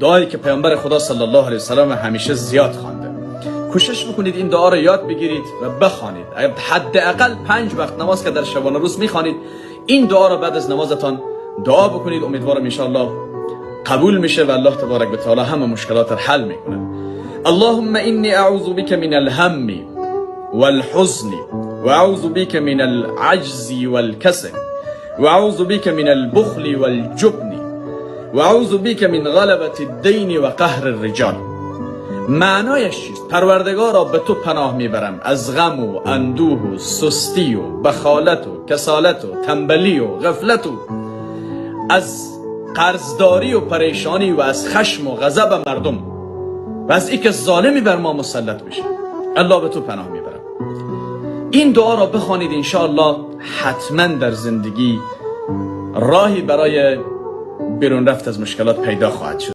دعایی که پیامبر خدا صلی الله علیه وسلم همیشه زیاد خوانده. کوشش بکنید این دعا رو یاد بگیرید و بخوانید. حداقل 5 وقت نماز که در شبانه روز میخوانید، این دعا رو بعد از نمازتان دعا بکنید. امیدوارم ان شاء الله قبول میشه و الله تبارک و تعالی همه مشکلات رو حل میکنه. اللهم انی اعوذ بک من الهم والحزن واعوذ بک من العجز والكسل واعوذ بک من البخل والجبن واعوذ بک من غلبة الدین و قهر الرجال. معنایش چیست؟ پروردگارا به تو پناه میبرم از غم و اندوه و سستی و بخالت و کسالت و تنبلی و غفلت و از قرضداری و پریشانی و از خشم و غضب مردم و از اینکه ظالمی بر ما مسلط بشه. الله به تو پناه میبرم. این دعا را بخوانید، ان شاء الله حتما در زندگی راهی برای بیرون رفت از مشکلات پیدا خواهد شد.